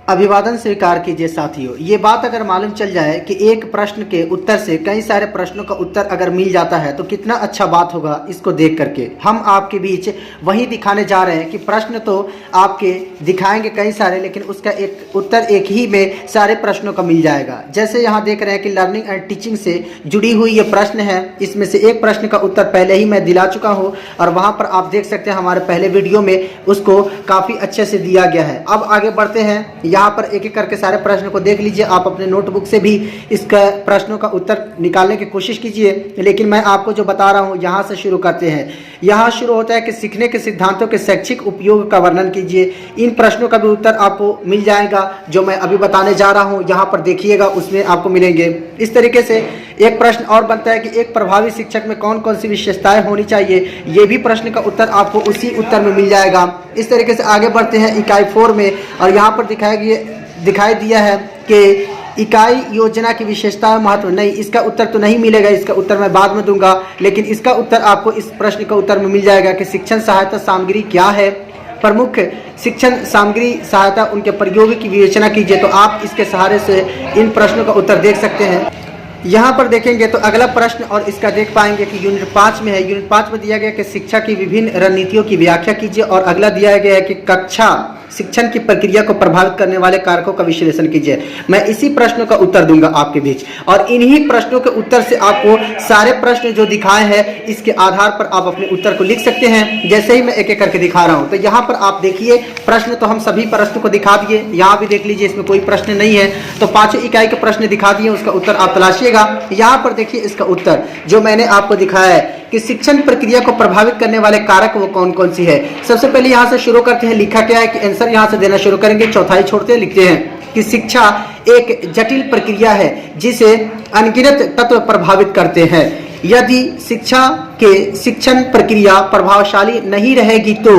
अभिवादन स्वीकार कीजिए साथियों। ये बात अगर मालूम चल जाए कि एक प्रश्न के उत्तर से कई सारे प्रश्नों का उत्तर अगर मिल जाता है तो कितना अच्छा बात होगा। इसको देख करके हम आपके बीच वही दिखाने जा रहे हैं कि प्रश्न तो आपके दिखाएंगे कई सारे, लेकिन उसका एक उत्तर एक ही में सारे प्रश्नों का मिल जाएगा। जैसे यहाँ देख रहे हैं कि लर्निंग एंड टीचिंग से जुड़ी हुई ये प्रश्न है। इसमें से एक प्रश्न का उत्तर पहले ही मैं दिला चुका हूँ और वहाँ पर आप देख सकते हैं हमारे पहले वीडियो में उसको काफ़ी अच्छे से दिया गया है। अब आगे बढ़ते हैं, यहाँ पर एक एक करके सारे प्रश्नों को देख लीजिए। आप अपने नोटबुक से भी इसका प्रश्नों का उत्तर निकालने की कोशिश कीजिए, लेकिन मैं आपको जो बता रहा हूँ यहाँ से शुरू करते हैं। यहाँ शुरू होता है कि सीखने के सिद्धांतों के शैक्षिक उपयोग का वर्णन कीजिए। इन प्रश्नों का भी उत्तर आपको मिल जाएगा जो मैं अभी बताने जा रहा हूँ। यहाँ पर देखिएगा, उसमें आपको मिलेंगे। इस तरीके से एक प्रश्न और बनता है कि एक प्रभावी शिक्षक में कौन कौन सी विशेषताएं होनी चाहिए। ये भी प्रश्न का उत्तर आपको उसी उत्तर में मिल जाएगा। इस तरीके से आगे बढ़ते हैं इकाई 4 में, और यहाँ पर दिखाई दिया है कि इकाई योजना की विशेषता महत्व। नहीं, इसका उत्तर तो नहीं मिलेगा, इसका उत्तर मैं बाद में दूंगा, लेकिन इसका उत्तर आपको इस प्रश्न का उत्तर में मिल जाएगा कि शिक्षण सहायता सामग्री क्या है। प्रमुख शिक्षण सामग्री सहायता उनके प्रयोग की विवेचना कीजिए। तो आप इसके सहारे से इन प्रश्नों का उत्तर देख सकते हैं। यहाँ पर देखेंगे तो अगला प्रश्न और इसका देख पाएंगे कि यूनिट 5 में है। यूनिट 5 में दिया गया कि शिक्षा की विभिन्न रणनीतियों की व्याख्या कीजिए, और अगला दिया गया है कि कक्षा शिक्षण की प्रक्रिया को प्रभावित करने वाले कारकों का विश्लेषण कीजिए। मैं इसी प्रश्नों का उत्तर दूंगा आपके बीच, और इन्हीं प्रश्नों के उत्तर से आपको सारे प्रश्न जो दिखाए हैं इसके आधार पर आप अपने उत्तर को लिख सकते हैं। जैसे ही मैं एक एक करके दिखा रहा हूं, तो यहाँ पर आप देखिए प्रश्न तो हम सभी प्रश्नों को दिखा दिए। यहाँ भी देख लीजिए, इसमें कोई प्रश्न नहीं है, तो 5 इकाई के प्रश्न दिखा दिए, उसका उत्तर आप तलाशिएगा। यहाँ पर देखिए इसका उत्तर जो मैंने आपको दिखाया है कि शिक्षण प्रक्रिया को प्रभावित करने वाले कारक वो कौन कौन सी है। सबसे पहले यहाँ से शुरू करते हैं। लिखा क्या है कि आंसर यहाँ से देना शुरू करेंगे, चौथाई छोड़ते हैं। लिखते हैं कि शिक्षा एक जटिल प्रक्रिया है जिसे अनगिनत तत्व प्रभावित करते हैं। यदि शिक्षा के शिक्षण प्रक्रिया प्रभावशाली नहीं रहेगी तो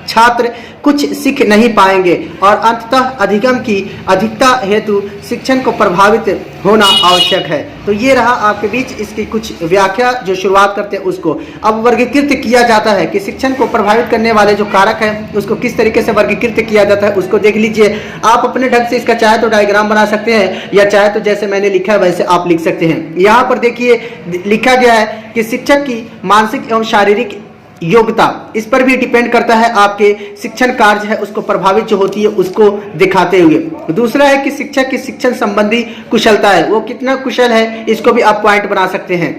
छात्र कुछ सीख नहीं पाएंगे, और अंततः अधिगम की अधिकता हेतु शिक्षण को प्रभावित होना आवश्यक है। तो ये रहा आपके बीच इसकी कुछ व्याख्या जो शुरुआत करते हैं उसको। अब वर्गीकृत किया जाता है कि शिक्षण को प्रभावित करने वाले जो कारक हैं उसको किस तरीके से वर्गीकृत किया जाता है, उसको देख लीजिए। आप अपने ढंग से इसका चाहे तो डायग्राम बना सकते हैं, या चाहे तो जैसे मैंने लिखा है वैसे आप लिख सकते हैं। यहाँ पर देखिए लिखा गया है कि शिक्षक की मानसिक एवं शारीरिक योग्यता, इस पर भी डिपेंड करता है। आपके शिक्षण कार्य है उसको प्रभावित जो होती है उसको दिखाते हुए। दूसरा है कि शिक्षक की शिक्षण संबंधी कुशलता है, वो कितना कुशल है, इसको भी आप पॉइंट बना सकते हैं।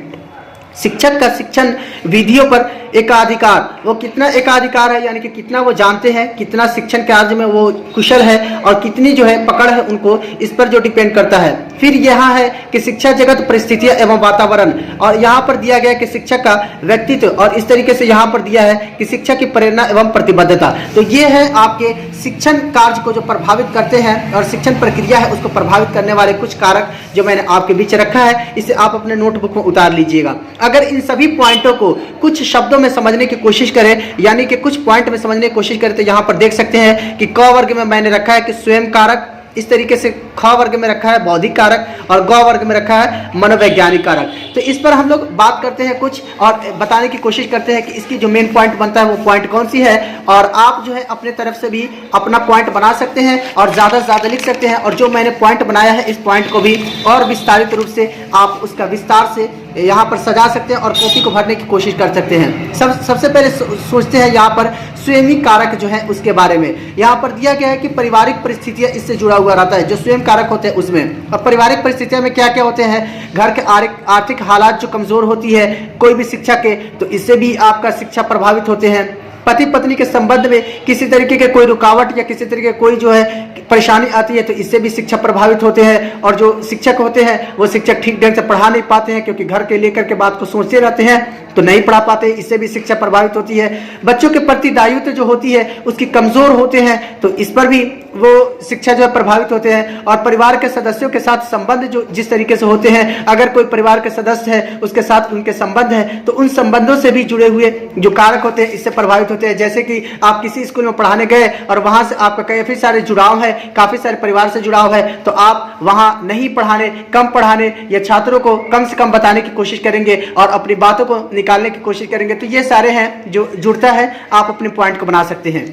शिक्षक का शिक्षण विधियों पर एकाधिकार, वो कितना एकाधिकार है, यानी कि कितना वो जानते हैं, कितना शिक्षण कार्य में वो कुशल है, और कितनी जो है पकड़ है उनको, इस पर जो डिपेंड करता है। फिर यहाँ है कि शिक्षा जगत परिस्थितियां एवं वातावरण, और यहाँ पर दिया गया कि शिक्षक का व्यक्तित्व, और इस तरीके से यहाँ पर दिया है कि शिक्षक की प्रेरणा एवं प्रतिबद्धता। तो ये है आपके शिक्षण कार्य को जो प्रभावित करते हैं और शिक्षण प्रक्रिया है उसको प्रभावित करने वाले कुछ कारक जो मैंने आपके बीच रखा है। इसे आप अपने नोटबुक में उतार लीजिएगा। अगर इन सभी पॉइंटों को कुछ शब्दों में समझने की कोशिश करें, यानी कि कुछ पॉइंट में समझने की कोशिश करें, तो यहाँ पर देख सकते हैं कि क वर्ग में मैंने रखा है कि स्वयं कारक, इस तरीके से ख वर्ग में रखा है बौद्धिक कारक, और ग वर्ग में रखा है मनोवैज्ञानिक कारक। तो इस पर हम लोग बात करते हैं कुछ, और बताने की कोशिश करते हैं कि इसकी जो मेन पॉइंट बनता है वो पॉइंट कौन सी है, और आप जो है अपने तरफ से भी अपना पॉइंट बना सकते हैं और ज़्यादा से ज़्यादा लिख सकते हैं। और जो मैंने पॉइंट बनाया है इस पॉइंट को भी और विस्तारित रूप से आप उसका विस्तार से यहाँ पर सजा सकते हैं और कॉपी को भरने की कोशिश कर सकते हैं। सबसे पहले सोचते हैं यहाँ पर स्वयं कारक जो है उसके बारे में। यहाँ पर दिया गया है कि पारिवारिक परिस्थितियाँ इससे जुड़ा हुआ रहता है, जो स्वयं कारक होते हैं उसमें। और पारिवारिक परिस्थितियों में क्या क्या होते हैं, घर के आर्थिक हालात जो कमजोर होती है कोई भी शिक्षा के, तो इससे भी आपका शिक्षा प्रभावित होते हैं। पति पत्नी के संबंध में किसी तरीके के कोई रुकावट या किसी तरीके कोई जो है परेशानी आती है तो इससे भी शिक्षा प्रभावित होते हैं। और जो शिक्षक होते हैं वो शिक्षक ठीक ढंग से पढ़ा नहीं पाते हैं, क्योंकि घर के लेकर के बात को सोचते रहते हैं तो नहीं पढ़ा पाते, इससे भी शिक्षा प्रभावित होती है। बच्चों के प्रति दायित्व जो होती है उसकी कमजोर होते हैं, तो इस पर भी वो शिक्षा जो है प्रभावित होते हैं। और परिवार के सदस्यों के साथ संबंध जो जिस तरीके से होते हैं, अगर कोई परिवार के सदस्य है उसके साथ उनके संबंध है तो उन संबंधों से भी जुड़े हुए जो कारक होते हैं इससे प्रभावित होते हैं। जैसे कि आप किसी स्कूल में पढ़ाने गए और वहां से आपका काफी सारे जुड़ाव है, काफी सारे परिवार से जुड़ाव है, तो आप वहां नहीं पढ़ाने, कम पढ़ाने या छात्रों को कम से कम बताने की कोशिश करेंगे और अपनी बातों को निकालने की कोशिश करेंगे। तो ये सारे हैं जो जुड़ता है, आप अपने पॉइंट को बना सकते हैं।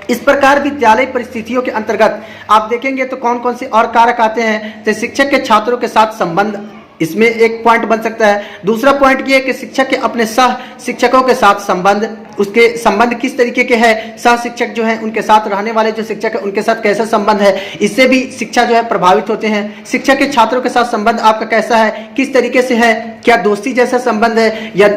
इस प्रकार विद्यालय परिस्थितियों के अंतर्गत आप देखेंगे तो कौन कौन से और कारक आते हैं। तो शिक्षक के छात्रों के साथ संबंध, इसमें एक पॉइंट बन सकता है। दूसरा पॉइंट ये है कि शिक्षक के अपने सह शिक्षकों के साथ संबंध, उसके संबंध किस तरीके के हैं, सह शिक्षक जो हैं उनके साथ रहने वाले जो शिक्षक है उनके साथ कैसा संबंध है, इससे भी शिक्षा जो है प्रभावित होते हैं। शिक्षक के छात्रों के साथ संबंध आपका कैसा है, किस तरीके से है, क्या दोस्ती जैसा संबंध है या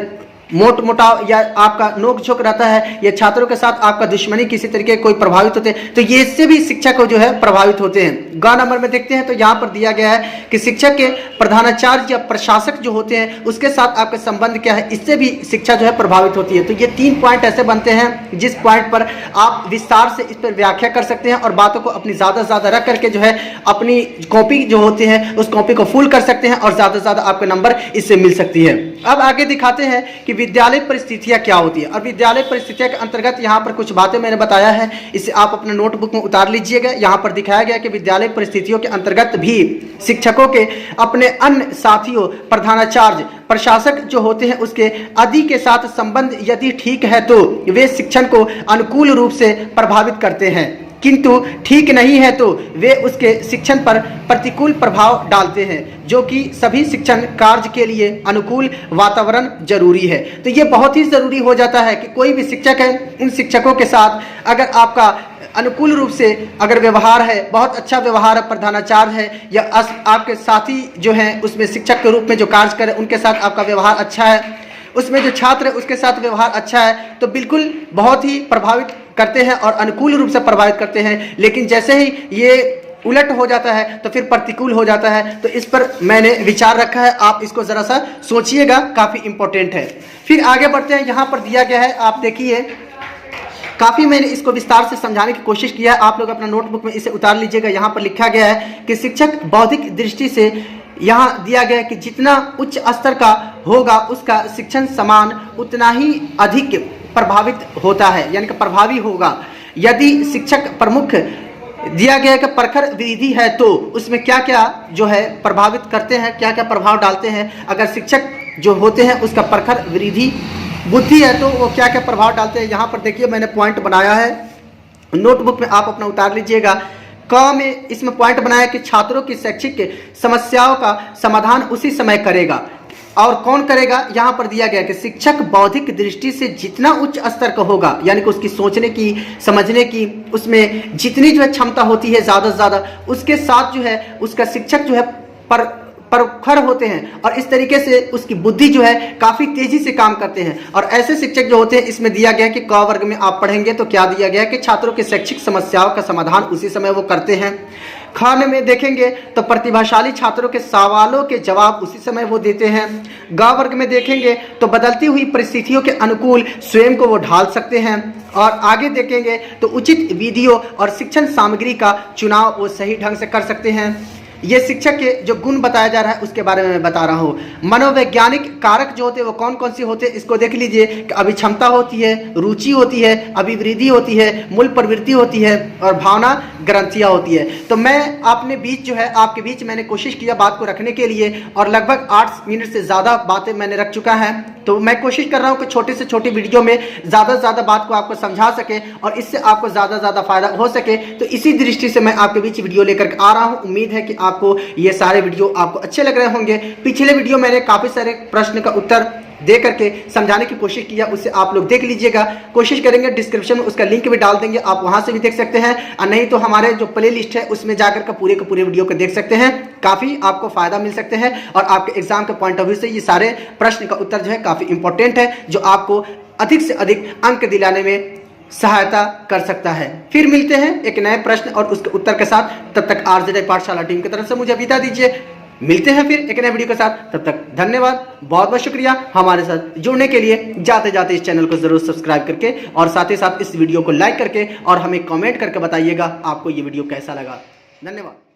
मोट मोटाव या आपका नोक झोंक रहता है, या छात्रों के साथ आपका दुश्मनी किसी तरीके कोई प्रभावित होते हैं, तो ये इससे भी शिक्षक को जो है प्रभावित होते हैं। ग नंबर में देखते हैं तो यहाँ पर दिया गया है कि शिक्षक के प्रधानाचार्य या प्रशासक जो होते हैं उसके साथ आपका संबंध क्या है, इससे भी शिक्षा जो है प्रभावित होती है। तो ये 3 पॉइंट ऐसे बनते हैं जिस पॉइंट पर आप विस्तार से इस पर व्याख्या कर सकते हैं और बातों को अपनी ज्यादा से ज्यादा रख करके जो है अपनी कॉपी जो होती है उस कॉपी को फुल कर सकते हैं और ज्यादा से ज्यादा आपके नंबर इससे मिल सकती है। अब आगे दिखाते हैं कि विद्यालय परिस्थितियां क्या होती है। और विद्यालय परिस्थितियां के अंतर्गत यहाँ पर कुछ बातें मैंने बताया है, इसे आप अपने नोटबुक में उतार लीजिएगा। यहाँ पर दिखाया गया कि विद्यालय परिस्थितियों के अंतर्गत भी शिक्षकों के अपने अन्य साथियों, प्रधानाचार्य, प्रशासक जो होते हैं उसके आदि के साथ संबंध यदि ठीक है तो वे शिक्षण को अनुकूल रूप से प्रभावित करते हैं, किंतु ठीक नहीं है तो वे उसके शिक्षण पर प्रतिकूल प्रभाव डालते हैं, जो कि सभी शिक्षण कार्य के लिए अनुकूल वातावरण जरूरी है। तो ये बहुत ही जरूरी हो जाता है कि कोई भी शिक्षक है, उन शिक्षकों के साथ अगर आपका अनुकूल रूप से अगर व्यवहार है, बहुत अच्छा व्यवहार है, प्रधानाचार्य है या आपके साथी जो हैं उसमें शिक्षक के रूप में जो कार्य करें उनके साथ आपका व्यवहार अच्छा है, उसमें जो छात्र है उसके साथ व्यवहार अच्छा है, तो बिल्कुल बहुत ही प्रभावित करते हैं और अनुकूल रूप से प्रभावित करते हैं। लेकिन जैसे ही ये उलट हो जाता है तो फिर प्रतिकूल हो जाता है। तो इस पर मैंने विचार रखा है, आप इसको जरा सा सोचिएगा, काफी इंपॉर्टेंट है। फिर आगे बढ़ते हैं, यहाँ पर दिया गया है, आप देखिए काफी मैंने इसको विस्तार से समझाने की कोशिश किया है, आप लोग अपना नोटबुक में इसे उतार लीजिएगा। यहाँ पर लिखा गया है कि शिक्षक बौद्धिक दृष्टि से, यहाँ दिया गया है कि जितना उच्च स्तर का होगा उसका शिक्षण समान उतना ही अधिक प्रभावित होता है, यानी कि प्रभावी होगा। यदि शिक्षक प्रमुख दिया गया है कि प्रखर विधि है तो उसमें क्या क्या जो है प्रभावित करते हैं, क्या क्या प्रभाव डालते हैं। अगर शिक्षक जो होते हैं उसका प्रखर विधि बुद्धि है तो वो क्या क्या प्रभाव डालते हैं। यहाँ पर देखिए मैंने पॉइंट बनाया है, नोटबुक में आप अपना उतार लीजिएगा। क में इसमें पॉइंट बनाया कि छात्रों की शैक्षिक समस्याओं का समाधान उसी समय करेगा। और कौन करेगा, यहाँ पर दिया गया कि शिक्षक बौद्धिक दृष्टि से जितना उच्च स्तर का होगा, यानी कि उसकी सोचने की, समझने की, उसमें जितनी जो है क्षमता होती है ज़्यादा से ज़्यादा, उसके साथ जो है उसका शिक्षक जो है प्रखर होते हैं और इस तरीके से उसकी बुद्धि जो है काफ़ी तेजी से काम करते हैं। और ऐसे शिक्षक जो होते हैं, इसमें दिया गया कि क वर्ग में आप पढ़ेंगे तो क्या दिया गया कि छात्रों के शैक्षिक समस्याओं का समाधान उसी समय वो करते हैं। खान में देखेंगे तो प्रतिभाशाली छात्रों के सवालों के जवाब उसी समय वो देते हैं। ग वर्ग में देखेंगे तो बदलती हुई परिस्थितियों के अनुकूल स्वयं को वो ढाल सकते हैं। और आगे देखेंगे तो उचित विधियों और शिक्षण सामग्री का चुनाव वो सही ढंग से कर सकते हैं। ये शिक्षक के जो गुण बताया जा रहा है उसके बारे में मैं बता रहा हूँ। मनोवैज्ञानिक कारक जो होते हैं वो कौन कौन से होते हैं, इसको देख लीजिए कि अभिक्षमता होती है, रुचि होती है, अभिवृद्धि होती है, मूल प्रवृत्ति होती है और भावना ग्रंथियाँ होती है। तो मैं अपने बीच जो है आपके बीच मैंने कोशिश किया बात को रखने के लिए और लगभग 8 मिनट से ज़्यादा बातें मैंने रख चुका है। तो मैं कोशिश कर रहा हूँ कि छोटे से छोटी वीडियो में ज़्यादा से ज़्यादा बात को आपको समझा सके और इससे आपको ज़्यादा से ज़्यादा फायदा हो सके। तो इसी दृष्टि से मैं आपके बीच वीडियो लेकर आ रहा हूँ। उम्मीद है कि आपको ये सारे वीडियो आपको अच्छे लग रहे होंगे। पिछले वीडियो मैंने काफ़ी सारे प्रश्न का उत्तर दे करके समझाने की कोशिश किया, उससे आप लोग देख लीजिएगा। कोशिश करेंगे डिस्क्रिप्शन में उसका लिंक भी डाल देंगे, आप वहां से भी देख सकते हैं और नहीं तो हमारे जो प्ले लिस्ट है उसमें जाकर के पूरे वीडियो को देख सकते हैं। काफ़ी आपको फायदा मिल सकते हैं और आपके एग्जाम के पॉइंट ऑफ व्यू से ये सारे प्रश्न का उत्तर जो है काफ़ी इंपॉर्टेंट है, जो आपको अधिक से अधिक अंक दिलाने में सहायता कर सकता है। फिर मिलते हैं एक नए प्रश्न और उसके उत्तर के साथ। तब तक आरजेडी पाठशाला टीम की तरफ से मुझे विदा दीजिए। मिलते हैं फिर एक नए वीडियो के साथ, तब तक धन्यवाद, बहुत बहुत शुक्रिया हमारे साथ जुड़ने के लिए। जाते जाते इस चैनल को जरूर सब्सक्राइब करके और साथ ही साथ इस वीडियो को लाइक करके और हमें कमेंट करके बताइएगा आपको ये वीडियो कैसा लगा। धन्यवाद।